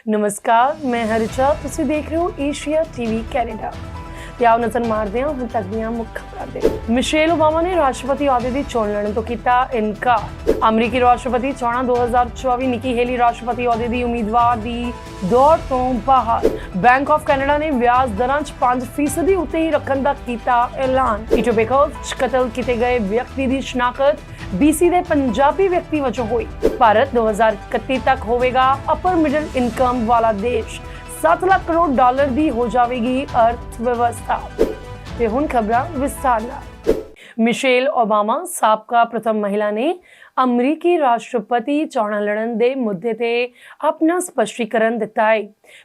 ਨਮਸਕਾਰ, ਮੈਂ ਹਰਿਚਾ। ਤੁਸੀਂ ਦੇਖ ਰਹੇ ਹੋ ਏਸ਼ੀਆ ਟੀਵੀ ਕੈਨੇਡਾ। ਤੇ ਆਓ ਨਜ਼ਰ ਮਾਰਦੇ ਹਾਂ ਹੁਣ ਤੱਕ ਦੀਆਂ ਮੁੱਖ ਖਬਰਾਂ ਤੇ। ਮਿਸ਼ੇਲ ਓਬਾਮਾ ਨੇ ਰਾਸ਼ਟਰਪਤੀ ਅਹੁਦੇ ਦੀ ਚੋਣ ਲੜਨ ਤੋਂ ਕੀਤਾ ਇਨਕਾਰ। ਅਮਰੀਕੀ ਰਾਸ਼ਟਰਪਤੀ ਚੋਣਾਂ 2024 ਨਿੱਕੀ ਹੇਲੀ ਰਾਸ਼ਟਰਪਤੀ ਅਹੁਦੇ ਦੀ ਉਮੀਦਵਾਰ ਦੀ ਦੌੜ ਤੋਂ ਬਾਹਰ। ਬੈਂਕ ਆਫ ਕੈਨੇਡਾ ਨੇ ਵਿਆਜ ਦਰਾਂ 'ਚ 5% ਉੱਤੇ ਹੀ ਰੱਖਣ ਦਾ ਕੀਤਾ ਐਲਾਨ। ਇਟੋਬੇਕੋ 'ਚ ਕਤਲ ਕੀਤੇ ਗਏ ਵਿਅਕਤੀ ਦੀ ਸ਼ਨਾਖਤ BC ਦੇ ਪੰਜਾਬੀ ਵਿਅਕਤੀ ਵਜੋਂ ਹੋਈ। ਭਾਰਤ 2031 ਤੱਕ ਹੋਵੇਗਾ ਅਪਰ ਮਿਡਲ ਇਨਕਮ ਵਾਲਾ ਦੇਸ਼। 7 ਲੱਖ ਕਰੋੜ ਡਾਲਰ ਦੀ ਹੋ ਜਾਵੇਗੀ ਅਰਥ ਵਿਵਸਥਾ। ਤੇ ਹੁਣ ਖਬਰਾਂ ਵਿਸਥਾਰ ਨਾਲ। ਮਿਸ਼ੇਲ ਓਬਾਮਾ ਸਾਬਕਾ ਪ੍ਰਥਮ ਮਹਿਲਾ ਨੇ ਅਮਰੀਕੀ ਰਾਸ਼ਟਰਪਤੀ ਚੋਣਾਂ ਲੜਨ ਦੇ ਮੁੱਦੇ ਤੇ ਆਪਣਾ ਸਪਸ਼ਟੀਕਰਨ ਦਿੱਤਾ ਹੈ।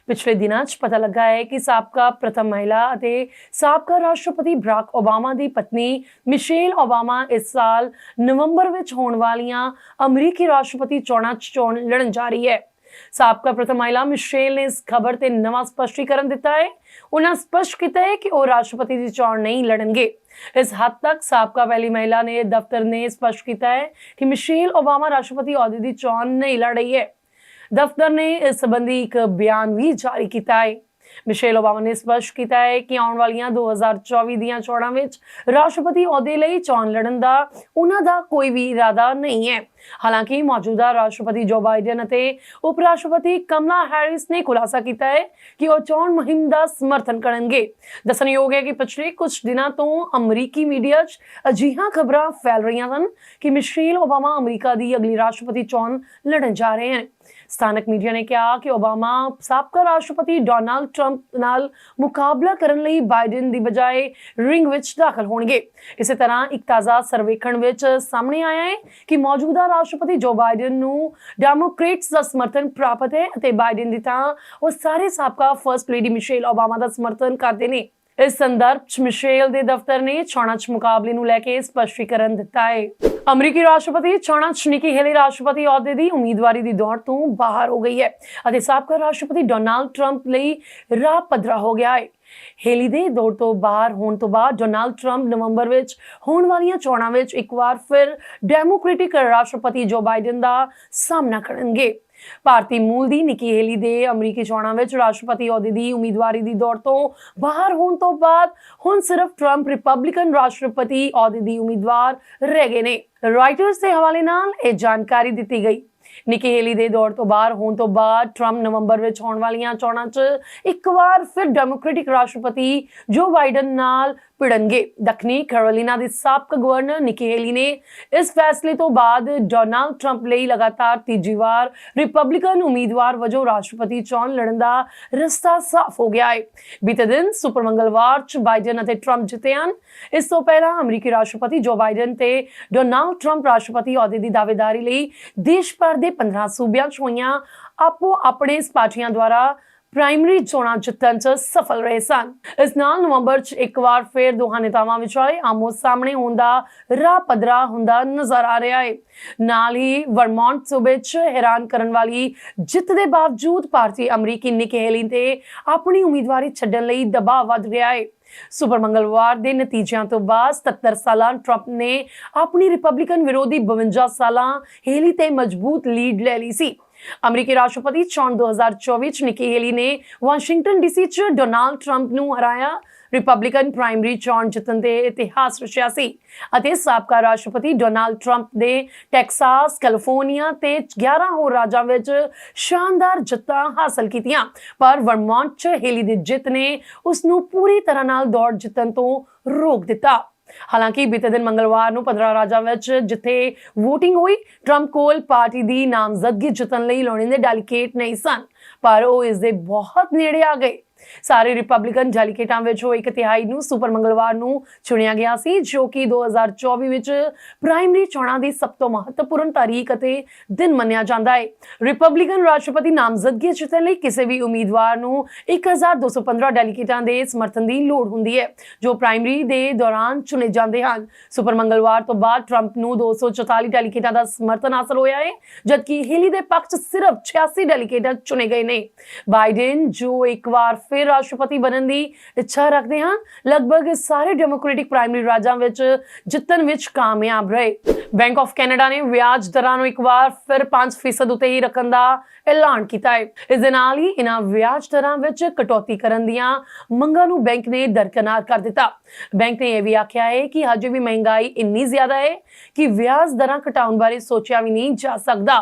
ਪਿਛਲੇ ਦਿਨਾਂ 'ਚ ਪਤਾ ਲੱਗਾ ਹੈ ਕਿ ਸਾਬਕਾ ਪ੍ਰਥਮ ਮਹਿਲਾ ਅਤੇ ਸਾਬਕਾ ਰਾਸ਼ਟਰਪਤੀ ਬਰਾਕ ਓਬਾਮਾ ਦੀ ਪਤਨੀ ਮਿਸ਼ੇਲ ਓਬਾਮਾ ਇਸ ਸਾਲ ਨਵੰਬਰ ਵਿੱਚ ਹੋਣ ਵਾਲੀਆਂ ਅਮਰੀਕੀ ਰਾਸ਼ਟਰਪਤੀ ਚੋਣਾਂ 'ਚ ਚੋਣ ਲੜਨ ਜਾ ਰਹੀ ਹੈ। ਸਾਬਕਾ ਪ੍ਰਥਮ ਮਹਿਲਾ ਮਿਸ਼ੇਲ ਨੇ ਇਸ ਖਬਰ ਤੇ ਨਵਾਂ ਸਪਸ਼ਟੀਕਰਨ ਦਿੱਤਾ ਹੈ। ਉਹਨਾਂ ਸਪਸ਼ਟ ਕੀਤਾ ਹੈ ਕਿ ਉਹ ਰਾਸ਼ਟਰਪਤੀ ਦੀ ਚੋਣ ਨਹੀਂ ਲੜਨਗੇ। ਇਸ ਹੱਦ ਤੱਕ ਸਾਬਕਾ ਪਹਿਲੀ ਮਹਿਲਾ ਨੇ ਦਫ਼ਤਰ ਨੇ ਸਪਸ਼ਟ ਕੀਤਾ ਹੈ ਕਿ ਮਿਸ਼ੇਲ ਓਬਾਮਾ ਰਾਸ਼ਟਰਪਤੀ ਅਹੁਦੇ ਦੀ ਚੋਣ ਨਹੀਂ ਲੜ ਰਹੀ ਹੈ। ਦਫ਼ਤਰ ਨੇ ਇਸ ਸੰਬੰਧੀ ਇੱਕ ਬਿਆਨ ਵੀ ਜਾਰੀ ਕੀਤਾ ਹੈ। ਮਿਸ਼ੇਲ ਓਬਾਮਾ ਨੇ ਸਪਸ਼ਟ ਕੀਤਾ ਹੈ ਕਿ ਆਉਣ ਵਾਲੀਆਂ 2024 ਦੀਆਂ ਚੋਣਾਂ ਵਿੱਚ ਰਾਸ਼ਟਰਪਤੀ ਅਹੁਦੇ ਲਈ ਚੋਣ ਲੜਨ ਦਾ ਉਹਨਾਂ ਦਾ ਕੋਈ ਵੀ ਇਰਾਦਾ ਨਹੀਂ ਹੈ। ਹਾਲਾਂਕਿ ਮੌਜੂਦਾ ਰਾਸ਼ਟਰਪਤੀ ਜੋ ਬਾਈਡਨ ਅਤੇ ਉਪ ਰਾਸ਼ਟਰਪਤੀ ਕਮਲਾ ਹੈਰਿਸ ਨੇ ਖੁਲਾਸਾ ਕੀਤਾ ਹੈ ਕਿ ਉਹ ਚੋਣ ਮੁਹਿੰਮ ਦਾ ਸਮਰਥਨ ਕਰਨਗੇ। ਦੱਸਣਯੋਗ ਹੈ ਕਿ ਪਿਛਲੇ ਕੁਝ ਦਿਨਾਂ ਤੋਂ ਅਮਰੀਕੀ ਮੀਡੀਆ 'ਚ ਅਜਿਹੀਆਂ ਖਬਰਾਂ ਫੈਲ ਰਹੀਆਂ ਹਨ ਕਿ ਮਿਸ਼ੇਲ ਓਬਾਮਾ ਅਮਰੀਕਾ ਦੀ ਅਗਲੀ ਰਾਸ਼ਟਰਪਤੀ ਚੋਣ ਲੜਨ ਜਾ ਰਹੇ ਹਨ। ਸਥਾਨਕ ਮੀਡੀਆ ਨੇ ਕਿਹਾ ਕਿ ਓਬਾਮਾ ਸਾਬਕਾ ਰਾਸ਼ਟਰਪਤੀ ਡੋਨਾਲਡ ਟਰੰਪ ਨਾਲ ਮੁਕਾਬਲਾ ਕਰਨ ਲਈ ਬਾਈਡਨ ਦੀ ਬਜਾਏ ਰਿੰਗ ਵਿੱਚ ਦਾਖਲ ਹੋਣਗੇ। ਇਸੇ ਤਰ੍ਹਾਂ ਇੱਕ ਤਾਜ਼ਾ ਸਰਵੇਖਣ ਵਿੱਚ ਸਾਹਮਣੇ ਆਇਆ ਹੈ ਕਿ ਮੌਜੂਦਾ ਰਾਸ਼ਟਰਪਤੀ ਜੋ ਬਾਈਡਨ ਨੂੰ ਡੈਮੋਕ੍ਰੇਟਸ ਦਾ ਸਮਰਥਨ ਪ੍ਰਾਪਤ ਹੈ ਅਤੇ ਬਾਈਡਨ ਦੀ ਤਾਂ ਉਹ ਸਾਰੇ ਸਾਬਕਾ ਫਰਸਟ ਲੇਡੀ ਮਿਸ਼ੇਲ ਓਬਾਮਾ ਦਾ ਸਮਰਥਨ ਕਰਦੇ ਨੇ। ਇਸ ਸੰਦਰਭ 'ਚ ਮਿਸ਼ੇਲ ਦੇ ਦਫ਼ਤਰ ਨੇ ਚੋਣਾਂ 'ਚ ਮੁਕਾਬਲੇ ਨੂੰ ਲੈ ਕੇ ਸਪਸ਼ਟੀਕਰਨ ਦਿੱਤਾ ਹੈ। ਅਮਰੀਕੀ ਰਾਸ਼ਟਰਪਤੀ ਚੋਣਾਂ 'ਚ ਨਿੱਕੀ ਹੇਲੀ ਰਾਸ਼ਟਰਪਤੀ ਅਹੁਦੇ ਦੀ ਉਮੀਦਵਾਰੀ ਦੀ ਦੌੜ ਤੋਂ ਬਾਹਰ ਹੋ ਗਈ ਹੈ ਅਤੇ ਸਾਬਕਾ ਰਾਸ਼ਟਰਪਤੀ ਡੋਨਾਲਡ ਟਰੰਪ ਲਈ ਰਾਹ ਪੱਧਰਾ ਹੋ ਗਿਆ ਹੈ। ਹੇਲੀ ਦੇ ਦੌੜ ਤੋਂ ਬਾਹਰ ਹੋਣ ਤੋਂ ਬਾਅਦ ਡੋਨਾਲਡ ਟਰੰਪ ਨਵੰਬਰ ਵਿੱਚ ਹੋਣ ਵਾਲੀਆਂ ਚੋਣਾਂ ਵਿੱਚ ਇੱਕ ਵਾਰ ਫਿਰ ਡੈਮੋਕ੍ਰੈਟਿਕ ਰਾਸ਼ਟਰਪਤੀ ਜੋ ਬਾਈਡਨ ਦਾ ਸਾਹਮਣਾ ਕਰਨਗੇ। ਭਾਰਤੀ ਮੂਲ ਦੀ ਨਿੱਕੀ ਹੇਲੀ ਦੇ ਅਮਰੀਕੀ ਚੋਣਾਂ ਵਿੱਚ ਰਾਸ਼ਟਰਪਤੀ ਅਹੁਦੇ ਦੀ ਉਮੀਦਵਾਰੀ ਦੀ ਦੌੜ ਤੋਂ ਬਾਹਰ ਹੋਣ ਤੋਂ ਬਾਅਦ ਹੁਣ ਸਿਰਫ ਟਰੰਪ ਰਿਪਬਲਿਕਨ ਰਾਸ਼ਟਰਪਤੀ ਅਹੁਦੇ ਦੀ ਉਮੀਦਵਾਰ ਰਹਿ ਗਏ ਨੇ। ਰਾਇਟਰਸ ਦੇ ਹਵਾਲੇ ਨਾਲ ਇਹ ਜਾਣਕਾਰੀ ਦਿੱਤੀ ਗਈ। ਨਿੱਕੀ ਹੇਲੀ ਦੇ ਦੌੜ ਤੋਂ ਬਾਹਰ ਹੋਣ ਤੋਂ ਬਾਅਦ ਟਰੰਪ ਨਵੰਬਰ ਵਿੱਚ ਹੋਣ ਵਾਲੀਆਂ ਚੋਣਾਂ 'ਚ ਇੱਕ ਵਾਰ ਫਿਰ ਡੈਮੋਕ੍ਰੈਟਿਕ ਰਾਸ਼ਟਰਪਤੀ ਜੋ ਬਾਈਡਨ ਨਾਲ ਭਿੜਨਗੇ। ਦੱਖਣੀ ਕੈਰੋਲੀਨਾ ਦੀ ਸਾਬਕਾ ਗਵਰਨਰ ਨਿੱਕੀ ਹੇਲੀ ਨੇ ਇਸ ਫੈਸਲੇ ਤੋਂ ਬਾਅਦ ਡੋਨਾਲਡ ਟਰੰਪ ਲਈ ਲਗਾਤਾਰ ਤੀਜੀ ਵਾਰ ਰਿਪਬਲਿਕਨ ਉਮੀਦਵਾਰ ਵਜੋਂ ਰਾਸ਼ਟਰਪਤੀ ਚੋਣ ਲੜਨ ਦਾ ਰਸਤਾ ਸਾਫ਼ ਹੋ ਗਿਆ ਹੈ। ਬੀਤੇ ਦਿਨ ਸੁਪਰ ਮੰਗਲਵਾਰ 'ਚ ਬਾਈਡਨ ਅਤੇ ਟਰੰਪ ਜਿੱਤੇ ਹਨ। ਇਸ ਤੋਂ ਪਹਿਲਾਂ ਅਮਰੀਕੀ ਰਾਸ਼ਟਰਪਤੀ ਜੋ ਬਾਈਡਨ ਤੇ ਡੋਨਾਲਡ ਟਰੰਪ ਰਾਸ਼ਟਰਪਤੀ ਅਹੁਦੇ ਦੀ ਦਾਅਵੇਦਾਰੀ ਲਈ ਦੇਸ਼ ਭਰ ਦੇ 15 ਸੂਬਿਆਂ 'ਚ ਹੋਈਆਂ ਆਪੋ ਆਪਣੇ ਪਾਰਟੀਆਂ ਦੁਆਰਾ ਪ੍ਰਾਇਮਰੀ ਚੋਣਾਂ ਜਿੱਤਣ 'ਚ ਸਫਲ ਰਹੇ ਸਨ। ਇਸ ਨਾਲ ਨਵੰਬਰ 'ਚ ਇੱਕ ਵਾਰ ਫਿਰ ਦੋਹਾਂ ਨੇਤਾਵਾਂ ਵਿਚਾਲੇ ਆਮੋ ਸਾਹਮਣੇ ਹੋਣ ਦਾ ਰਾਹ ਪੱਧਰਾ ਹੁੰਦਾ ਨਜ਼ਰ ਆ ਰਿਹਾ ਹੈ। ਨਾਲ ਹੀ ਵਰਮੌਂਟ ਸੂਬੇ 'ਚ ਹੈਰਾਨ ਕਰਨ ਵਾਲੀ ਜਿੱਤ ਦੇ ਬਾਵਜੂਦ ਭਾਰਤੀ ਅਮਰੀਕੀ ਨਿੱਕੀ ਹੇਲੀ ਤੇ ਆਪਣੀ ਉਮੀਦਵਾਰੀ ਛੱਡਣ ਲਈ ਦਬਾਅ ਵੱਧ ਰਿਹਾ ਹੈ। ਸੁਪਰ ਮੰਗਲਵਾਰ ਦੇ ਨਤੀਜਿਆਂ ਤੋਂ ਬਾਅਦ 77 ਸਾਲਾ ਟਰੰਪ ਨੇ ਆਪਣੀ ਰਿਪਬਲਿਕਨ ਵਿਰੋਧੀ 52 ਸਾਲਾ ਹੇਲੀ ਤੇ ਮਜ਼ਬੂਤ ਲੀਡ ਲੈ ਲਈ ਸੀ। ਅਮਰੀਕੀ ਰਾਸ਼ਟਰਪਤੀ ਚੋਣ 2024 ਚ ਨਿੱਕੀ ਹੇਲੀ ਨੇ ਵਾਸ਼ਿੰਗਟਨ DC 'ਚ ਡੋਨਾਲਡ ਟਰੰਪ ਨੂੰ ਹਰਾਇਆ ਰਿਪਬਲਿਕਨ ਪ੍ਰਾਇਮਰੀ ਚੋਣ ਜਿੱਤਣ ਦੇ ਇਤਿਹਾਸ ਰਚਿਆ ਸੀ ਅਤੇ ਸਾਬਕਾ ਰਾਸ਼ਟਰਪਤੀ ਡੋਨਾਲਡ ਟਰੰਪ ਦੇ ਟੈਕਸਾਸ, ਕੈਲੀਫੋਰਨੀਆ ਤੇ 11 ਹੋਰ ਰਾਜਾਂ ਵਿੱਚ ਸ਼ਾਨਦਾਰ ਜਿੱਤਾਂ ਹਾਸਲ ਕੀਤੀਆਂ। ਪਰ ਵਰਮੌਂਟ 'ਚ ਹੇਲੀ ਦੀ ਜਿੱਤ ਨੇ ਉਸ ਨੂੰ ਪੂਰੀ ਤਰ੍ਹਾਂ ਨਾਲ ਦੌੜ ਜਿੱਤਣ ਤੋਂ ਰੋਕ ਦਿੱਤਾ। ਹਾਲਾਂਕਿ ਬੀਤੇ ਦਿਨ ਮੰਗਲਵਾਰ ਨੂੰ 15 ਰਾਜਾਂ ਵਿੱਚ ਜਿੱਥੇ VOTING ਹੋਈ, ਟਰੰਪ ਕੋਲ ਪਾਰਟੀ ਦੀ ਨਾਮਜ਼ਦਗੀ ਜਿੱਤਣ ਲਈ ਲੋੜੀਂਦੇ ਡੈਲੀਗੇਟ ਨਹੀਂ ਸਨ, ਪਰ ਉਹ ਇਸ ਦੇ ਬਹੁਤ ਨੇੜੇ ਆ ਗਏ। ਸਾਰੇ ਰਿਪਬਲਿਕਨ ਡੈਲੀਗੇਟਾਂ ਵਿੱਚੋਂ 1/3 ਨੂੰ ਸੁਪਰ ਮੰਗਲਵਾਰ ਨੂੰ ਚੁਣਿਆ ਗਿਆ ਸੀ, ਜੋ ਕਿ 2024 ਵਿੱਚ ਪ੍ਰਾਇਮਰੀ ਚੋਣਾਂ ਦੀ ਸਭ ਤੋਂ ਮਹੱਤਵਪੂਰਨ ਤਾਰੀਖ ਅਤੇ ਦਿਨ ਮੰਨਿਆ ਜਾਂਦਾ ਹੈ। ਰਿਪਬਲਿਕਨ ਰਾਸ਼ਟਰਪਤੀ ਨਾਮਜ਼ਦਗੀ ਜਿੱਤਣ ਲਈ ਕਿਸੇ ਵੀ ਉਮੀਦਵਾਰ ਨੂੰ 1215 ਡੈਲੀਗੇਟਾਂ ਦੇ ਸਮਰਥਨ ਦੀ ਲੋੜ ਹੁੰਦੀ ਹੈ, ਜੋ ਪ੍ਰਾਇਮਰੀ ਦੇ ਦੌਰਾਨ ਚੁਣੇ ਜਾਂਦੇ ਹਨ। ਸੁਪਰ ਮੰਗਲਵਾਰ ਤੋਂ ਬਾਅਦ ਟਰੰਪ ਨੂੰ 244 ਡੈਲੀਗੇਟਾਂ ਦਾ ਸਮਰਥਨ ਹਾਸਲ ਹੋਇਆ ਹੈ, ਜਦਕਿ ਹੇਲੀ ਦੇ ਪੱਖ 'ਚ ਸਿਰਫ 86 ਡੈਲੀਗੇਟ ਚੁਣੇ ਗਏ ਨੇ। ਬਾਈਡਨ ਜੋ ਇੱਕ ਵਾਰ ਫਿਰ ਰਾਸ਼ਟਰਪਤੀ ਬਣਨ ਦੀ ਇੱਛਾ ਰੱਖਦੇ ਹਨ। ਲਗਭਗ ਸਾਰੇ ਡੈਮੋਕ੍ਰੈਟਿਕ ਪ੍ਰਾਇਮਰੀ ਰਾਜਾਂ ਵਿੱਚ ਜਿੱਤਣ ਵਿੱਚ ਕਾਮਯਾਬ ਰਹੇ। ਬੈਂਕ ਆਫ ਕੈਨੇਡਾ ਨੇ ਵਿਆਜ ਦਰਾਂ ਨੂੰ ਇੱਕ ਵਾਰ ਫਿਰ 5% ਉੱਤੇ ਹੀ ਰੱਖਣ ਦਾ ਐਲਾਨ ਕੀਤਾ ਹੈ। ਇਸ ਦੇ ਨਾਲ ਹੀ ਇਹਨਾਂ ਵਿਆਜ ਦਰਾਂ ਵਿੱਚ ਕਟੌਤੀ ਕਰਨ ਦੀਆਂ ਮੰਗਾਂ ਨੂੰ ਬੈਂਕ ਨੇ ਦਰਕਨਾਰ ਕਰ ਦਿੱਤਾ। ਬੈਂਕ ਨੇ ਇਹ ਵੀ ਆਖਿਆ ਹੈ ਕਿ ਹਜੇ ਵੀ ਮਹਿੰਗਾਈ ਇੰਨੀ ਜ਼ਿਆਦਾ ਹੈ ਕਿ ਵਿਆਜ ਦਰਾਂ ਘਟਾਉਣ ਬਾਰੇ ਸੋਚਿਆ ਵੀ ਨਹੀਂ ਜਾ ਸਕਦਾ।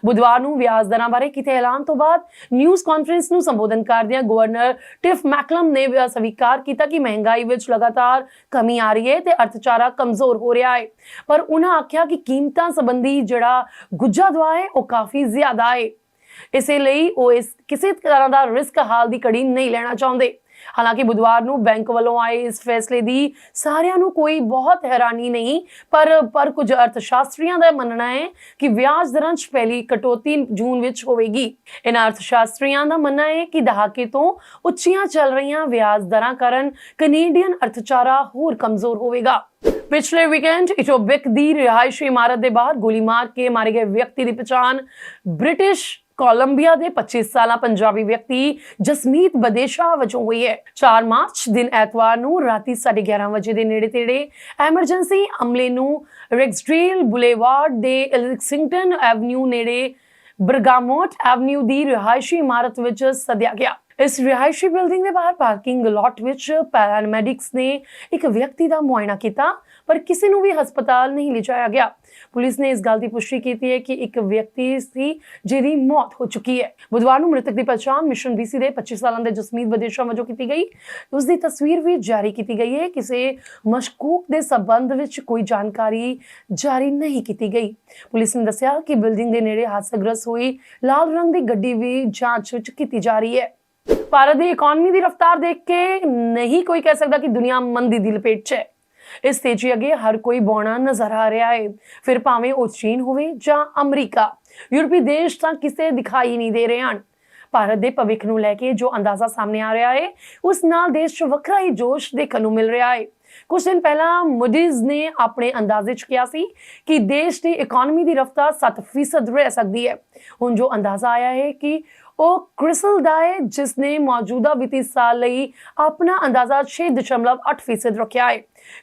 ਬੁੱਧਵਾਰ ਨੂੰ ਵਿਆਜ ਦਰਾਂ ਬਾਰੇ ਕੀਤੇ ਐਲਾਨ ਤੋਂ ਬਾਅਦ ਨਿਊਜ਼ ਕਾਨਫਰੰਸ ਨੂੰ ਸੰਬੋਧਨ ਕਰਦਿਆਂ ਗਵਰਨਰ ਟਿਫ ਮੈਕਲਮ ਨੇ ਸਵੀਕਾਰ ਕੀਤਾ ਕਿ ਮਹਿੰਗਾਈ ਵਿੱਚ ਲਗਾਤਾਰ ਕਮੀ ਆ ਰਹੀ ਹੈ ਤੇ ਅਰਥਚਾਰਾ ਕਮਜ਼ੋਰ ਹੋ ਰਿਹਾ ਹੈ, ਪਰ ਉਹਨਾਂ ਆਖਿਆ ਕਿ ਕੀਮਤਾਂ ਸੰਬੰਧੀ ਜਿਹੜਾ ਗੁੱਝਾ ਦਵਾ ਹੈ ਉਹ ਕਾਫੀ ਜ਼ਿਆਦਾ ਹੈ। ਇਸੇ ਲਈ ਉਹ ਕਿਸੇ ਤਰ੍ਹਾਂ ਦਾ ਰਿਸਕ ਹਾਲ ਦੀ ਕੜੀ ਨਹੀਂ ਲੈਣਾ ਚਾਹੁੰਦੇ। ਹਾਲਾਂਕਿ ਬੁੱਧਵਾਰ ਨੂੰ ਬੈਂਕ ਵੱਲੋਂ ਆਏ ਇਸ ਫੈਸਲੇ ਦੀ ਸਾਰਿਆਂ ਨੂੰ ਕੋਈ ਬਹੁਤ ਹੈਰਾਨੀ ਨਹੀਂ, ਪਰ ਕੁਝ ਅਰਥਸ਼ਾਸਤਰੀਆਂ ਦਾ ਮੰਨਣਾ ਹੈ ਕਿ ਵਿਆਜ ਦਰਾਂ 'ਚ ਪਹਿਲੀ ਕਟੌਤੀ ਜੂਨ ਵਿੱਚ ਹੋਵੇਗੀ। ਇਹਨਾਂ ਅਰਥਸ਼ਾਸਤਰੀਆਂ ਦਾ ਮੰਨਣਾ ਹੈ ਕਿ ਦਹਾਕੇ ਤੋਂ ਉੱਚੀਆਂ ਚੱਲ ਰਹੀਆਂ ਵਿਆਜ ਦਰਾਂ ਕਾਰਨ ਕੈਨੇਡੀਅਨ ਅਰਥਚਾਰਾ ਹੋਰ ਕਮਜ਼ੋਰ ਹੋਵੇਗਾ। ਪਿਛਲੇ ਵੀਕਐਂਡ ਇਟੋਬਿਕ ਦੀ ਰਿਹਾਇਸ਼ੀ ਇਮਾਰਤ ਦੇ ਬਾਹਰ ਗੋਲੀ ਮਾਰ ਕੇ ਮਾਰੇ ਗਏ ਵਿਅਕਤੀ ਦੀ ਪਛਾਣ ਬ੍ਰਿਟਿਸ਼ ਕੋਲੰਬੀਆ ਦੇ 25 ਸਾਲਾ ਪੰਜਾਬੀ ਵਿਅਕਤੀ ਜਸਮੀਤ ਬਦੇਸ਼ਾ ਵਜੋਂ ਹੋਈ ਹੈ। 4 ਮਾਰਚ ਦਿਨ ਐਤਵਾਰ ਨੂੰ ਰਾਤੀ 11:30 ਵਜੇ ਦੇ ਨੇੜੇ ਐਮਰਜੈਂਸੀ ਅਮਲੇ ਨੂੰ ਰੈਕਸਡੇਲ ਬੁਲੇਵਾਰਡ ਦੇ ਐਲੈਕਸਿੰਗਟਨ ਐਵਨਿਊ ਨੇੜੇ ਬਰਗਾਮੋਟ ਐਵਨਿਊ ਦੀ ਰਿਹਾਇਸ਼ੀ ਇਮਾਰਤ ਵਿੱਚ ਸੱਦਿਆ ਗਿਆ। इस रिहायशी बिल्डिंग के बाहर पार्किंग लॉट विच पैरामेडिक्स ने एक व्यक्ति का मुआयना किया, पर किसी ਨੂੰ भी हस्पताल नहीं ले जाया गया। पुलिस ने इस गल की पुष्टि की है कि एक व्यक्ति सी जिहदी मौत हो चुकी है। बुधवार ਨੂੰ मृतक की पहचान मिशन BC ਦੇ 25 ਸਾਲਾਂ ਦੇ ਜਸਮੀਤ ਬਦੇਸ਼ਾ ਵਜੋਂ ਕੀਤੀ ਗਈ। ਉਸ ਦੀ ਤਸਵੀਰ ਵੀ ਜਾਰੀ ਕੀਤੀ ਗਈ ਹੈ। ਕਿਸੇ ਮਸ਼ਕੂਕ ਦੇ ਸੰਬੰਧ ਵਿੱਚ ਕੋਈ ਜਾਣਕਾਰੀ ਜਾਰੀ ਨਹੀਂ ਕੀਤੀ ਗਈ। ਪੁਲਿਸ ਨੇ ਦੱਸਿਆ ਕਿ ਬਿਲਡਿੰਗ ਦੇ ਨੇੜੇ ਹਾਦਸਾਗ੍ਰਸਤ ਹੋਈ ਲਾਲ ਰੰਗ ਦੀ ਗੱਡੀ ਵੀ ਜਾਂਚ ਵਿੱਚ ਕੀਤੀ ਜਾ ਰਹੀ ਹੈ। ਭਾਰਤ ਦੀ ਇਕਨੋਮੀ ਦੀ ਰਫ਼ਤਾਰ ਦੇਖ ਕੇ ਨਹੀਂ ਕੋਈ ਕਹਿ ਸਕਦਾ ਕਿ ਦੁਨੀਆ ਮੰਦੀ ਦੀ ਲਪੇਟ 'ਚ ਹੈ। ਇਸ ਤੇਜ਼ੀ ਅੱਗੇ ਹਰ ਕੋਈ ਬੌਣਾ ਨਜ਼ਰ ਆ ਰਿਹਾ ਹੈ, ਫਿਰ ਭਾਵੇਂ ਉਹ ਚੀਨ ਹੋਵੇ ਜਾਂ ਅਮਰੀਕਾ। ਯੂਰਪੀ ਦੇਸ਼ ਤਾਂ ਕਿਸੇ ਦਿਖਾਈ ਨਹੀਂ ਦੇ ਰਹੇ ਹਨ। ਭਾਰਤ ਦੇ ਭਵਿੱਖ ਨੂੰ ਲੈ ਕੇ ਜੋ ਅੰਦਾਜ਼ਾ ਸਾਹਮਣੇ ਆ ਰਿਹਾ ਹੈ, ਉਸ ਨਾਲ ਦੇਸ਼ 'ਚ ਵੱਖਰਾ ਹੀ ਜੋਸ਼ ਦੇਖਣ ਨੂੰ ਮਿਲ ਰਿਹਾ ਹੈ। ਕੁਝ ਦਿਨ ਪਹਿਲਾਂ ਮੂਡੀਜ਼ ਨੇ ਆਪਣੇ ਅੰਦਾਜ਼ੇ 'ਚ ਕਿਹਾ ਸੀ ਕਿ ਦੇਸ਼ ਦੀ ਇਕਨੋਮੀ ਦੀ ਰਫ਼ਤਾਰ 7% ਰਹਿ ਸਕਦੀ ਹੈ। ਹੁਣ ਜੋ ਅੰਦਾਜ਼ਾ ਆਇਆ ਹੈ ਕਿ ਉਹ क्रिसिल ਦਾ ਹੈ, ਜਿਸ ਨੇ ਮੌਜੂਦਾ ਵਿੱਤੀ ਸਾਲ ਲਈ ਆਪਣਾ ਅੰਦਾਜ਼ਾ 6.8% ਰੱਖਿਆ ਹੈ।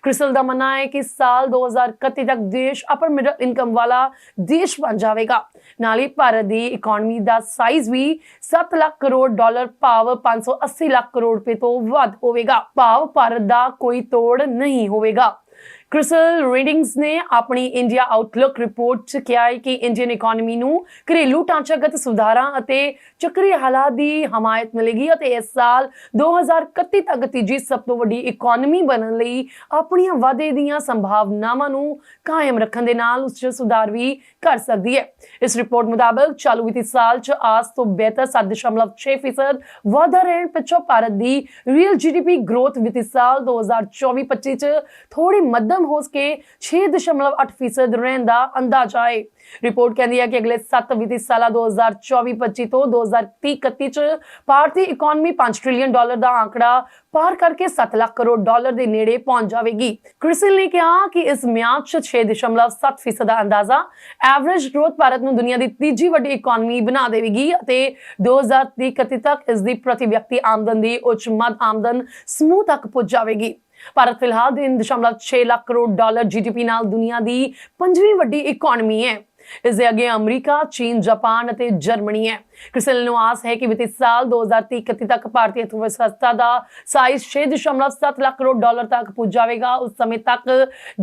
क्रिसिल ਦਾ ਮੰਨਣਾ ਹੈ ਕਿ ਸਾਲ 2031 ਤੱਕ ਦੇਸ਼ ਅਪਰ ਮਿਡਲ ਇਨਕਮ ਵਾਲਾ ਦੇਸ਼ ਬਣ ਜਾਵੇਗਾ। ਨਾਲ ਹੀ ਭਾਰਤ ਦੀ ਇਕਨੋਮੀ ਦਾ ਸਾਈਜ਼ ਵੀ 7 ਲੱਖ ਕਰੋੜ ਡਾਲਰ ਭਾਵ 580 ਲੱਖ ਕਰੋੜ ਰੁਪਏ ਤੋਂ ਵੱਧ ਹੋਵੇਗਾ। ਭਾਵ ਭਾਰਤ ਦਾ ਕੋਈ ਤੋੜ ਨਹੀਂ ਹੋਵੇਗਾ। क्रिसिल रीडिंग्स ने अपनी इंडिया आउटलुक रिपोर्ट 'ਚ ਕਿਹਾ ਹੈ ਕਿ ਇੰਡੀਅਨ ਇਕਨੋਮੀ ਨੂੰ ਘਰੇਲੂ ਢਾਂਚਾਗਤ ਸੁਧਾਰਾਂ ਅਤੇ ਚੱਕਰੀ ਹਾਲਾਤ ਦੀ ਹਮਾਇਤ ਮਿਲੇਗੀ ਅਤੇ ਇਸ ਸਾਲ 2031 ਤੱਕ ਤੀਜੀ ਸਭ ਤੋਂ ਵੱਡੀ ਇਕਨੋਮੀ ਬਣਨ ਲਈ ਆਪਣੀਆਂ ਵਾਧੇ ਦੀਆਂ ਸੰਭਾਵਨਾਵਾਂ ਨੂੰ ਕਾਇਮ ਰੱਖਣ ਦੇ ਨਾਲ ਉਸ 'ਚ ਸੁਧਾਰ ਵੀ ਕਰ ਸਕਦੀ ਹੈ। ਇਸ ਰਿਪੋਰਟ ਮੁਤਾਬਕ ਚਾਲੂ ਵਿੱਤੀ ਸਾਲ 'ਚ ਆਸ ਤੋਂ ਬਿਹਤਰ 7.6% ਵਾਧਾ ਰਹਿਣ ਪਿੱਛੋਂ ਭਾਰਤ ਦੀ ਰੀਅਲ GDP ਗ੍ਰੋਥ ਵਿੱਤੀ ਸਾਲ 2024-25 'ਚ ਥੋੜੀ ਮੱਧਮ ਹੋ ਕੇ 6.8% ਰਹਿਣ ਦਾ ਅੰਦਾਜ਼ਾ ਹੈ। ਰਿਪੋਰਟ ਕਹਿੰਦੀ ਹੈ ਕਿ ਅਗਲੇ 7 ਵਿੱਤੀ ਸਾਲਾਂ 2024-25 ਤੋਂ 2030-31 ਚ ਭਾਰਤੀ ਇਕਨੋਮੀ 5 ਟ੍ਰਿਲੀਅਨ ਡਾਲਰ ਦਾ ਆંકੜਾ ਪਾਰ ਕਰਕੇ 7 ਲੱਖ ਕਰੋੜ ਡਾਲਰ ਦੇ ਨੇੜੇ ਪਹੁੰਚ ਜਾਵੇਗੀ। ਕ੍ਰਿਸਿਲ ਨੇ ਕਿਹਾ ਕਿ ਇਸ ਮਿਆਦ 'ਚ 6.7% ਦਾ ਅੰਦਾਜ਼ਾ ਐਵਰੇਜ ਗ੍ਰੋਥ ਭਾਰਤ ਨੂੰ ਦੁਨੀਆ ਦੀ ਤੀਜੀ ਵੱਡੀ ਇਕਨੋਮੀ ਬਣਾ ਦੇਵੇਗੀ ਅਤੇ 2030-31 ਤੱਕ ਇਸ ਦੀ ਪ੍ਰਤੀ ਵਿਅਕਤੀ ਆਮਦਨ ਦੀ ਉੱਚ ਮੱਧ ਆਮਦਨ ਸਮੂਹ ਤੱਕ ਪੁੱਜ ਜਾਵੇਗੀ। ਭਾਰਤ ਫਿਲਹਾਲ 3.6 ਲੱਖ ਕਰੋੜ ਡਾਲਰ GDP ਨਾਲ ਦੁਨੀਆ ਦੀ 5ਵੀਂ ਵੱਡੀ ਇਕਨੋਮੀ ਹੈ। ਇਸ ਦੇ ਅੱਗੇ ਅਮਰੀਕਾ, ਚੀਨ, ਜਾਪਾਨ ਅਤੇ ਜਰਮਨੀ ਹੈ। ਕ੍ਰਿਸਿਲ ਨੂੰ ਆਸ ਹੈ ਕਿ ਵਿੱਤੀ ਸਾਲ 2030-31 ਤੱਕ ਭਾਰਤੀ ਅਰਥਵਿਵਸਥਾ ਦਾ ਸਾਈਜ਼ 6.7 ਲੱਖ ਕਰੋੜ ਡਾਲਰ ਤੱਕ ਪੁੱਜ ਜਾਵੇਗਾ। ਉਸ ਸਮੇਂ ਤੱਕ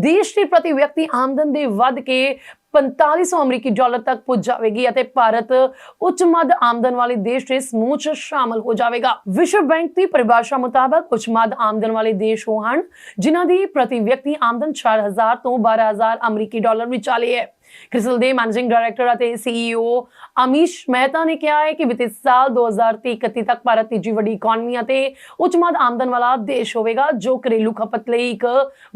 ਦੇਸ਼ ਦੀ ਪ੍ਰਤੀ ਵਿਅਕਤੀ ਆਮਦਨ ਦੇ ਵੱਧ ਕੇ 4500 ਅਮਰੀਕੀ ਡਾਲਰ ਤੱਕ ਪੁੱਜ ਜਾਵੇਗੀ ਅਤੇ ਭਾਰਤ ਉੱਚ ਮੱਧ ਆਮਦਨ ਵਾਲੇ ਦੇਸ਼ ਦੇ ਸਮੂਹ 'ਚ ਸ਼ਾਮਲ ਹੋ ਜਾਵੇਗਾ। ਵਿਸ਼ਵ ਬੈਂਕ ਦੀ ਪਰਿਭਾਸ਼ਾ ਮੁਤਾਬਕ ਉੱਚ ਮੱਧ ਆਮਦਨ ਵਾਲੇ ਦੇਸ਼ ਉਹ ਹਨ ਜਿਨ੍ਹਾਂ ਦੀ ਪ੍ਰਤੀ ਵਿਅਕਤੀ ਆਮਦਨ 4000 ਤੋਂ 12000 ਅਮਰੀਕੀ ਡਾਲਰ ਵਿਚਾਲੇ ਹੈ। ਕ੍ਰਿਸਿਲ ਦੇ ਮੈਨੇਜਿੰਗ ਡਾਇਰੈਕਟਰ ਅਤੇ CEO ਅਮੀਸ਼ ਮਹਿਤਾ ਨੇ ਕਿਹਾ ਹੈ ਕਿ ਵਿੱਤੀ ਸਾਲ 2030-31 ਤੱਕ ਭਾਰਤ ਤੀਜੀ ਵੱਡੀ ਇਕਨੋਮੀ ਅਤੇ ਉੱਚ ਮੱਧ ਆਮਦਨ ਵਾਲਾ ਦੇਸ਼ ਹੋਵੇਗਾ, ਜੋ ਘਰੇਲੂ ਖਪਤ ਲਈ ਇੱਕ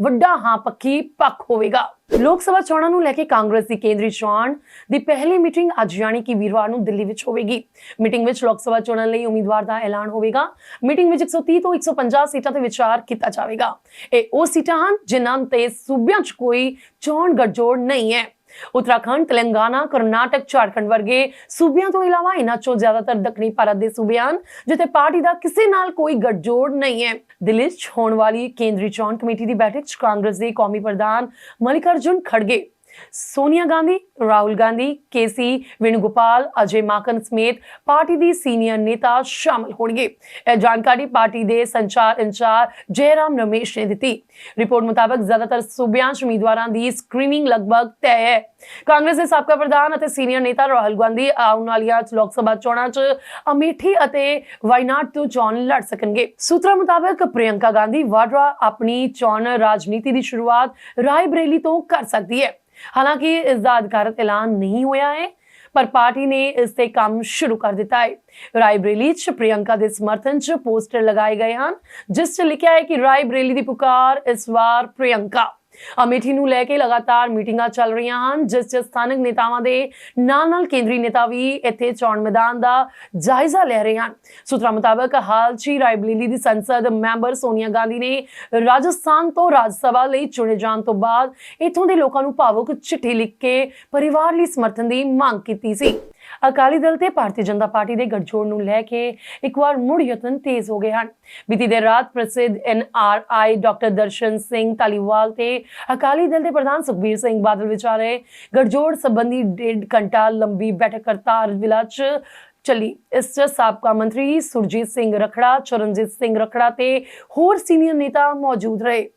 ਵੱਡਾ ਹਾਂ ਪੱਖੀ ਪੱਖ ਹੋਵੇਗਾ। ਲੋਕ ਸਭਾ ਚੋਣਾਂ ਨੂੰ ਲੈ ਕੇ ਕਾਂਗਰਸ ਦੀ ਕੇਂਦਰੀ ਚੋਣ ਦੀ ਪਹਿਲੀ ਮੀਟਿੰਗ ਅੱਜ ਯਾਨੀ ਕਿ ਵੀਰਵਾਰ ਨੂੰ ਦਿੱਲੀ ਵਿੱਚ ਹੋਵੇਗੀ। ਮੀਟਿੰਗ ਵਿੱਚ ਲੋਕ ਸਭਾ ਚੋਣਾਂ ਲਈ ਉਮੀਦਵਾਰ ਦਾ ਐਲਾਨ ਹੋਵੇਗਾ। ਮੀਟਿੰਗ ਵਿੱਚ 130 ਤੋਂ 150 ਸੀਟਾਂ ਤੇ ਵਿਚਾਰ ਕੀਤਾ ਜਾਵੇਗਾ। ਇਹ ਉਹ ਸੀਟਾਂ ਹਨ ਜਿਨ੍ਹਾਂ ਤੇ ਸੂਬਿਆਂ 'ਚ ਕੋਈ ਚੋਣ ਗੱਠਜੋੜ ਨਹੀਂ ਹੈ। उत्तराखंड, तेलंगाना, कर्नाटक, झारखंड वर्गे सूबियां तो इलावा इन्हां चों ज्यादातर दक्षिणी भारत दे सूबे हन जिथे पार्टी दा किसी नाल कोई गठजोड़ नहीं है। दिल्ली च होने वाली केंद्रीय चोण कमेटी की बैठक च कांग्रेस के कौमी प्रधान मल्लिकार्जुन खड़गे, सोनिया गांधी, राहुल गांधी, केसी वेणुगोपाल, अजय माकन समेत पार्टी दी सीनियर नेता शामिल होंगे। यह जानकारी पार्टी दे संचार इंचार्ज जयराम रमेश ने दी। रिपोर्ट मुताबिक ज्यादातर सूबियां च उम्मीदवारां दी स्क्रीनिंग लगभग तय है। कांग्रेस के साबका प्रधान और सीनियर नेता राहुल गांधी आउण वालियां लोक सभा चोणां च अमेठी और वायनाड तो चोण लड़ सकणगे। सूत्रों मुताबिक प्रियंका गांधी वाड्रा अपनी चोण राजनीति की शुरुआत रायबरेली तो कर सकती है। हालांकि इसका अधिकारित ऐलान नहीं हुआ है, पर पार्टी ने इससे काम शुरू कर दिता है। रायबरेली च प्रियंका के समर्थन च पोस्टर लगाए गए हैं जिस च लिखा है कि रायबरेली की पुकार इस बार प्रियंका। अमेठी नूं लैके लगातार मीटिंगां चल रही हैं जिस च स्थानक नेतावां दे नाल-नाल केंद्रीय नेता भी इत्थे चोण मैदान दा जायजा ले रहे हैं। सूत्रों मुताबिक हाल च रायबरेली दी संसद मैंबर सोनिया गांधी ने राजस्थान तो राज्यसभा लई चुने जाण तो बाद इत्थों दे लोकां नूं भावुक चिट्ठी लिख के परिवार लई समर्थन दी मांग कीती सी। अकाली दल ते भारतीय जनता पार्टी के गठजोड़ नूं लैके एक बार मुड़ यतन तेज हो गए हैं। बीती देर रात प्रसिद्ध NRI डॉक्टर दर्शन सिंह धालीवाल ते अकाली दल के प्रधान सुखबीर सिंह बादल विचारे गठजोड़ संबंधी 1.5 घंटा लंबी बैठक करतार जिला च चली। इस च साबका मंत्री सुरजीत सिंह रखड़ा, चरणजीत सिंह रखड़ा ते होर सीनियर नेता मौजूद रहे।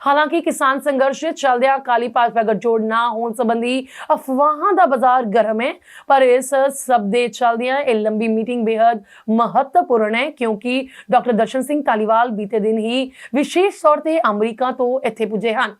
हालांकि किसान संघर्ष चलदिया अकाली भाजपा गठजोड़ ना होने संबंधी अफवाहां दा बाजार गर्म है, पर इस सब दे चलदिया यह लंबी मीटिंग बेहद महत्वपूर्ण है क्योंकि डॉक्टर दर्शन सिंह धालीवाल बीते दिन ही विशेष तौर पर अमरीका तो इत्थे पुजे हैं।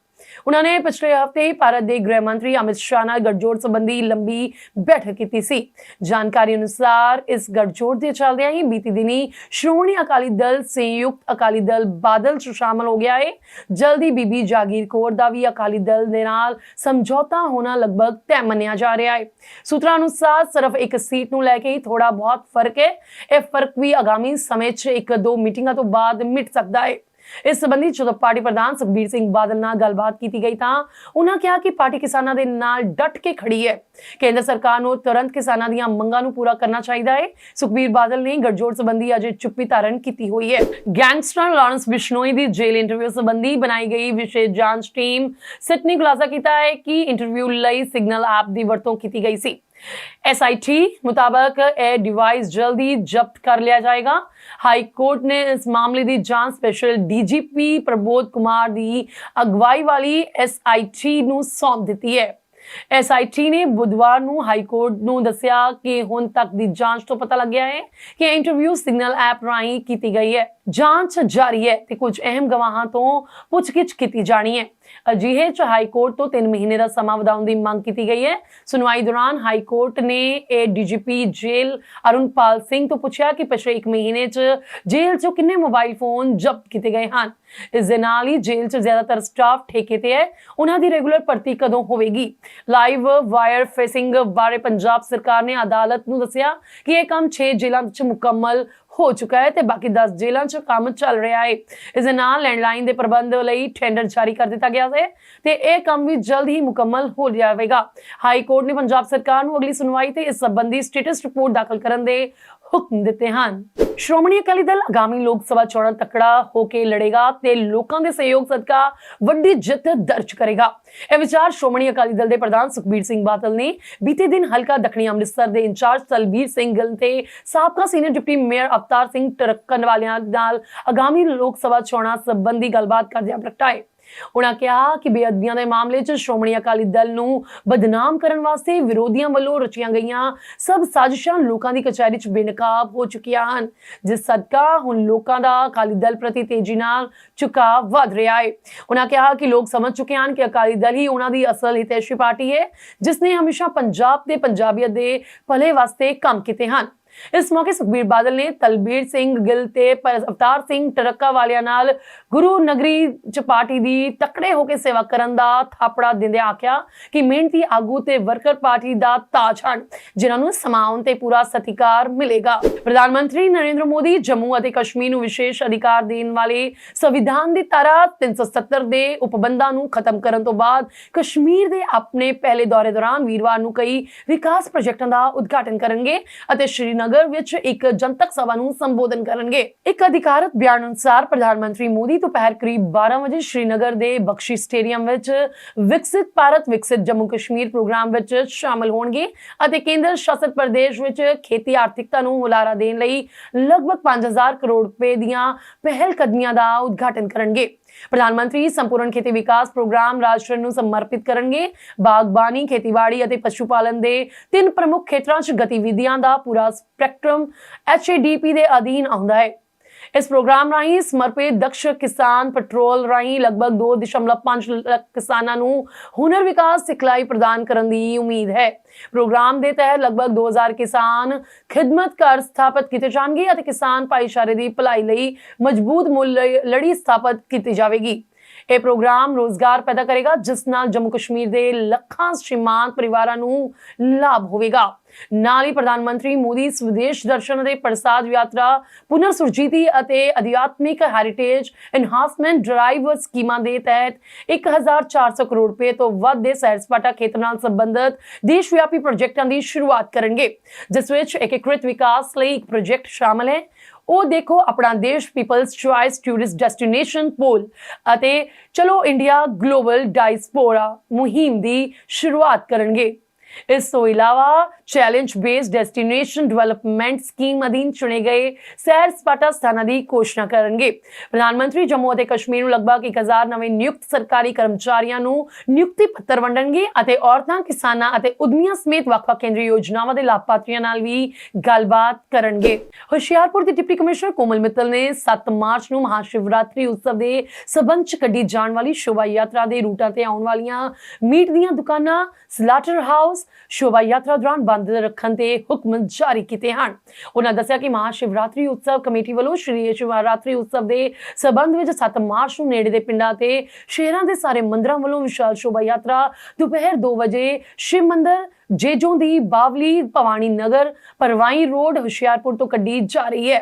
उन्होंने पिछले हफ्ते भारत के गृह मंत्री अमित शाह नाल गठजोड़ संबंधी लंबी बैठक की सी। जानकारी अनुसार इस गठजोड़ के चलदिया ही बीती दिनी श्रोमणी अकाली दल संयुक्त अकाली दल बादल च शामिल हो गया है। जल्दी बीबी जागीर कौर दा भी अकाली दल दे नाल समझौता होना लगभग तय मन्निया जा रहा है। सूत्रों अनुसार सिर्फ एक सीट नूं लैके ही थोड़ा बहुत फर्क है। यह फर्क भी आगामी समय च 1-2 मीटिंगां तो बाद मिट सकता है। इस संबंधी जदों पार्टी प्रधान सुखबीर सिंह बादल नाल गलबात की गई तां उन्हां कहा कि पार्टी किसानां दे नाल डट के खड़ी है। केंद्र सरकार नूं तुरंत किसानां दीआं मंगां नूं पूरा करना चाहिए है। सुखबीर बादल ने गठजोड़ संबंधी अजे चुप्पी धारण की हुई है। गैंगस्टर लॉरेंस बिश्नोई दी जेल इंटरव्यू संबंधी बनाई गई विशेष जांच टीम सिट ने खुलासा किया है कि इंटरव्यू लई सिग्नल ऐप की वरतों की गई सी। SIT मुताबिक यह डिवाइस जल्दी जब्त कर लिया जाएगा। हाई कोर्ट ने इस मामले की जांच स्पेशल DGP प्रबोध कुमार की अगवाई वाली SIT नूं सौंप दी है। SIT ने बुधवार नूं हाई कोर्ट नूं दस्सिया कि हुण तक दी जांच तो पता लग गया है कि इंटरव्यू सिग्नल ऐप राही की गई है। जांच जारी है ते कुछ अहम गवाहां तो पुछगिछ की जानी है। अजिहे च हाई कोर्ट तो 3 महीने का समा वधाउण दी मांग की गई है। सुनवाई दौरान हाई कोर्ट ने DGP जेल अरुणपाल सिंह तो पूछा कि पिछले 1 महीने च जेल चो किन्ने मोबाइल फोन जब्त किए गए हैं। इस दे नाल ही जेल च ज्यादातर स्टाफ ठेके ते है। उन्हां दी रेगुलर भर्ती कदों होवेगी? लाइव वायर फेसिंग बारे पंजाब सरकार ने अदालत नूं दस्सिया कि यह काम 6 जेलों च मुकम्मल हो चुका है ते बाकी 10 जेलों च काम चल रहा है। इस दे नाल लैंडलाइन के प्रबंध लई टेंडर जारी कर दिता गया है ते यह काम भी जल्द ही मुकम्मल हो जाएगा। हाई कोर्ट ने पंजाब सरकार नूं अगली सुनवाई ते इस संबंधी स्टेटस रिपोर्ट दाखिल करने दे हुक्म दिते हैं। श्रोमणी अकाली दल आगामी लोक सभा चोणां तकड़ा होकर लड़ेगा ते लोकां दे सहयोग सदका वड्डी जित दर्ज करेगा। यह विचार श्रोमणी अकाली दल के प्रधान सुखबीर सिंह बादल ने बीते दिन हल्का दक्षिणी अमृतसर के इंचार्ज तलबीर सिंह गिल ते साबका senior deputy mayor Avtar Singh टरक्कन वालियां नाल आगामी लोक सभा चोणां संबंधी गलबात करदिआं प्रगटाए। उन्होंने कहा कि बेअदबियां के मामले च श्रोमणी अकाली दल नूं बदनाम करने वास्ते विरोधियों वालों रचियां गईयां सब साजिशां लोकां दी कचहरी च बेनकाब हो चुकियां हन, जिस सदका हुण लोकां दा अकाली दल प्रति तेजी नाल झुकाव वध रहा है। उन्होंने कहा कि लोग समझ चुके हैं कि अकाली दल ही उन्हां दी असल हितैषी पार्टी है जिसने हमेशा पंजाब ते पंजाबियत दे भले वास्ते काम कीते हैं। इस मौके सुखबीर बादल ने तलबीर सिंह गिल ते अवतार सिंह टरक्का वालियां नाल गुरु नगरी च पार्टी दी तकड़े होके सेवा करन दा थापड़ा दिंदे आख्या कि मेहनती आगू ते वर्कर पार्टी दा ताज हन जिन्हां नूं समाउण ते पूरा सत्कार मिलेगा। प्रधानमंत्री नरेंद्र मोदी जम्मू ਅਤੇ कश्मीर ਨੂੰ विशेष अधिकार देण वाले संविधान दी धारा 370 ਦੇ ਉਪਬੰਧਾਂ ਨੂੰ ਖਤਮ ਕਰਨ ਤੋਂ ਬਾਅਦ कश्मीर ਦੇ ਆਪਣੇ ਪਹਿਲੇ ਦੌਰੇ ਦੌਰਾਨ ਵੀਰਵਾਰ ਨੂੰ ਕਈ ਵਿਕਾਸ ਪ੍ਰੋਜੈਕਟਾਂ ਦਾ ਉਦਘਾਟਨ ਕਰਨਗੇ ਅਤੇ श्रीनगर ਵਿੱਚ ਇੱਕ ਜਨਤਕ ਸਭਾ ਨੂੰ ਸੰਬੋਧਨ ਕਰਨਗੇ। ਇੱਕ ਅਧਿਕਾਰਤ ਬਿਆਨ ਅਨੁਸਾਰ ਪ੍ਰਧਾਨ ਮੰਤਰੀ ਮੋਦੀ ਦੁਪਹਿਰ ਕਰੀਬ 12 ਵਜੇ श्रीनगर ਦੇ ਬਖਸ਼ੀ ਸਟੇਡੀਅਮ ਵਿੱਚ ਵਿਕਸਿਤ ਭਾਰਤ ਵਿਕਸਿਤ ਜੰਮੂ ਕਸ਼ਮੀਰ ਪ੍ਰੋਗਰਾਮ ਵਿੱਚ ਸ਼ਾਮਲ ਹੋਣਗੇ ਅਤੇ ਕੇਂਦਰ ਸ਼ਾਸਿਤ ਪ੍ਰਦੇਸ਼ ਵਿੱਚ ਖੇਤੀ ਆਰਥਿਕਤਾ ਨੂੰ ਹੁਲਾਰਾ ਦੇਣ ਲਈ ਲਗਭਗ 5000 ਕਰੋੜ ਰੁਪਏ ਦੀਆਂ ਪਹਿਲ ਕਦਮੀਆਂ ਦਾ ਉਦਘਾਟਨ ਕਰਨਗੇ। ਪ੍ਰਧਾਨ ਮੰਤਰੀ ਸੰਪੂਰਨ ਖੇਤੀ ਵਿਕਾਸ ਪ੍ਰੋਗਰਾਮ ਰਾਸ਼ਟਰ ਨੂੰ ਸਮਰਪਿਤ ਕਰਨਗੇ। ਬਾਗਬਾਨੀ, ਖੇਤੀਬਾੜੀ ਅਤੇ ਪਸ਼ੂ ਪਾਲਣ ਦੇ 3 ਪ੍ਰਮੁੱਖ ਖੇਤਰਾਂ 'ਚ ਗਤੀਵਿਧੀਆਂ ਦਾ ਪੂਰਾ ਸਪੈਕਟਰਮ HADP ਦੇ ਅਧੀਨ ਆਉਂਦਾ ਹੈ। इस प्रोग्राम राही समर्पित दक्ष किसान पेट्रोल राही लगभग 2.5 ਲੱਖ किसानां नूं हुनर विकास सिखलाई प्रदान करन दी उम्मीद है। प्रोग्राम दे तहत लगभग 2000 किसान खिदमत घर स्थापित कीते जाणगे अते किसान भाईचारे दी भलाई लई मजबूत मुल लड़ी स्थापित कीती जावेगी। ਇਹ ਪ੍ਰੋਗਰਾਮ ਰੋਜ਼ਗਾਰ ਪੈਦਾ ਕਰੇਗਾ ਜਿਸ ਨਾਲ ਜੰਮੂ ਕਸ਼ਮੀਰ ਦੇ ਲੱਖਾਂ ਸੀਮਾਂਤ ਪਰਿਵਾਰਾਂ ਨੂੰ ਲਾਭ ਹੋਵੇਗਾ। ਨਾਲ ਹੀ ਪ੍ਰਧਾਨ ਮੰਤਰੀ ਮੋਦੀ ਸਵਦੇਸ਼ ਦਰਸ਼ਨ ਦੇ ਪ੍ਰਸਾਦ ਯਾਤਰਾ ਪੁਨਰ ਸੁਰਜੀਤੀ ਅਤੇ ਅਧਿਆਤਮਿਕ ਹੈਰੀਟੇਜ ਐਨਹਾਂਸਮੈਂਟ ਡਰਾਈਵ ਸਕੀਮਾਂ ਦੇ ਤਹਿਤ 1400 ਕਰੋੜ ਰੁਪਏ ਤੋਂ ਵੱਧ ਦੇ ਸੈਰ ਸਪਾਟਾ ਖੇਤਰ ਨਾਲ ਸੰਬੰਧਿਤ ਦੇਸ਼ ਵਿਆਪੀ ਪ੍ਰੋਜੈਕਟਾਂ ਦੀ ਸ਼ੁਰੂਆਤ ਕਰਨਗੇ ਜਿਸ ਵਿੱਚ ਏਕੀਕ੍ਰਿਤ ਵਿਕਾਸ ਲਈ ਇੱਕ ਪ੍ਰੋਜੈਕਟ ਸ਼ਾਮਲ ਹੈ। ਉਹ ਦੇਖੋ ਆਪਣਾ ਦੇਸ਼ ਪੀਪਲਸ ਚੁਆਇਸ ਟੂਰਿਸਟ ਡੈਸਟੀਨੇਸ਼ਨ ਪੋਲ ਅਤੇ ਚਲੋ ਇੰਡੀਆ ਗਲੋਬਲ ਡਾਇਸਪੋਰਾ ਮੁਹਿੰਮ ਦੀ ਸ਼ੁਰੂਆਤ ਕਰਨਗੇ। ਇਸ ਤੋਂ ਇਲਾਵਾ challenge based destination development scheme ਅਧੀਨ ਚੁਣੇ ਗਏ ਸੈਰ ਸਪਾਟਾ ਸਥਾਨਾਂ ਦੀ ਘੋਸ਼ਣਾ ਕਰਨਗੇ। ਪ੍ਰਧਾਨ ਮੰਤਰੀ ਜੰਮੂ ਅਤੇ ਕਸ਼ਮੀਰ ਨੂੰ ਲਗਭਗ 1000 ਨਵੇਂ ਨਿਯੁਕਤ ਸਰਕਾਰੀ ਕਰਮਚਾਰੀਆਂ ਨੂੰ ਨਿਯੁਕਤੀ ਪੱਤਰ ਵੰਡਣਗੇ ਅਤੇ ਔਰਤਾਂ, ਕਿਸਾਨਾਂ ਅਤੇ ਉਦਮੀਆਂ ਸਮੇਤ ਵੱਖ-ਵੱਖ ਕੇਂਦਰੀ ਯੋਜਨਾਵਾਂ ਦੇ ਲਾਭਪਾਤਰੀਆਂ ਨਾਲ ਵੀ ਗੱਲਬਾਤ ਕਰਨਗੇ। ਹੁਸ਼ਿਆਰਪੁਰ ਦੀ ਡਿਪਟੀ ਕਮਿਸ਼ਨਰ ਕੋਮਲ ਮਿੱਤਲ ਨੇ 7 ਮਾਰਚ ਨੂੰ ਮਹਾਸ਼ਿਵਰਾਤਰੀ ਉਤਸਵ ਦੇ ਸਬੰਧ 'ਚ ਕੱਢੀ ਜਾਣ ਵਾਲੀ ਸ਼ੋਭਾ ਯਾਤਰਾ ਦੇ ਰੂਟਾਂ ਤੇ ਆਉਣ ਵਾਲੀਆਂ ਮੀਟ ਦੀਆਂ ਦੁਕਾਨਾਂ, ਸਲਾਟਰ ਹਾਊਸ शोभा यात्रा दौरान बंद रखने के हुक्म जारी किए हैं। उन्होंने दस्सिया कि महाशिवरात्रि उत्सव कमेटी वालों श्री शिवरात्रि उत्सव के संबंध में 7 मार्च को नेड़े के पिंडां ते शहरां दे सारे मंदिरां वालों विशाल शोभा यात्रा दोपहर 2 बजे शिव मंदिर जेजों दी बावली भवानी नगर परवाई रोड हुशियारपुर तो कड्डी जा रही है।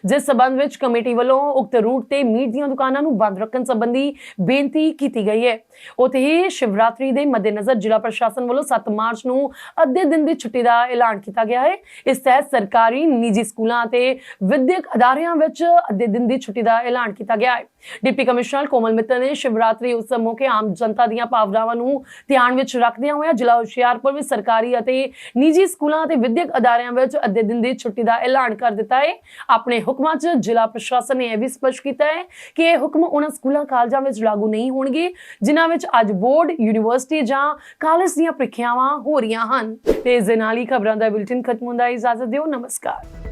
जिस संबंध में कमेटी वालों उक्त रूट ते मीट ਦੀਆਂ ਦੁਕਾਨਾਂ ਨੂੰ ਬੰਦ ਰੱਖਣ ਸੰਬੰਧੀ ਬੇਨਤੀ ਕੀਤੀ ਗਈ ਹੈ। ਉੱਥੇ ਹੀ ਸ਼ਿਵਰਾਤਰੀ ਦੇ ਮੱਦੇਨਜ਼ਰ ਜ਼ਿਲ੍ਹਾ ਪ੍ਰਸ਼ਾਸਨ ਵੱਲੋਂ 7 ਮਾਰਚ ਨੂੰ ਅੱਧੇ ਦਿਨ ਦੀ ਛੁੱਟੀ ਦਾ ਐਲਾਨ ਕੀਤਾ ਗਿਆ ਹੈ। ਇਸ ਤਹਿਤ ਸਰਕਾਰੀ, ਨਿੱਜੀ ਸਕੂਲਾਂ ਅਤੇ ਵਿਦਿਅਕ ਅਦਾਰਿਆਂ ਵਿੱਚ ਅੱਧੇ ਦਿਨ ਦੀ ਛੁੱਟੀ ਦਾ ਐਲਾਨ ਕੀਤਾ ਗਿਆ ਹੈ। ਡਿਪਟੀ ਕਮਿਸ਼ਨਰ ਕੋਮਲ ਮਿੱਤਲ ਨੇ ਸ਼ਿਵਰਾਤਰੀ ਉਤਸਵ ਮੌਕੇ ਆਮ ਜਨਤਾ ਦੀਆਂ ਭਾਵਨਾਵਾਂ ਨੂੰ ਧਿਆਨ ਵਿੱਚ ਰੱਖਦਿਆਂ ਹੋਇਆਂ ਜ਼ਿਲ੍ਹਾ ਹੁਸ਼ਿਆਰਪੁਰ ਵਿੱਚ ਸਰਕਾਰੀ ਅਤੇ ਨਿੱਜੀ ਸਕੂਲਾਂ ਅਤੇ ਵਿਦਿਅਕ ਅਦਾਰਿਆਂ ਵਿੱਚ ਅੱਧੇ ਦਿਨ ਦੀ ਛੁੱਟੀ ਦਾ ਐਲਾਨ ਕਰ ਦਿੱਤਾ ਹੈ। ਆਪਣੇ ਹੁਕਮਾਂ 'ਚ ਜ਼ਿਲ੍ਹਾ ਪ੍ਰਸ਼ਾਸਨ ਨੇ ਇਹ ਵੀ ਸਪਸ਼ਟ ਕੀਤਾ ਹੈ ਕਿ ਇਹ ਹੁਕਮ ਉਹਨਾਂ ਸਕੂਲਾਂ ਕਾਲਜਾਂ ਵਿੱਚ ਲਾਗੂ ਨਹੀਂ ਹੋਣਗੇ ਜਿਨ੍ਹਾਂ ਵਿੱਚ ਅੱਜ ਬੋਰਡ, ਯੂਨੀਵਰਸਿਟੀ ਜਾਂ ਕਾਲਜ ਦੀਆਂ ਪ੍ਰੀਖਿਆਵਾਂ ਹੋ ਰਹੀਆਂ ਹਨ। ਤੇ ਇਸ ਦੇ ਨਾਲ ਹੀ ਖਬਰਾਂ ਦਾ ਬੁਲੇਟਿਨ ਖਤਮ ਹੁੰਦਾ ਹੈ। ਇਜਾਜ਼ਤ ਦਿਓ, ਨਮਸਕਾਰ।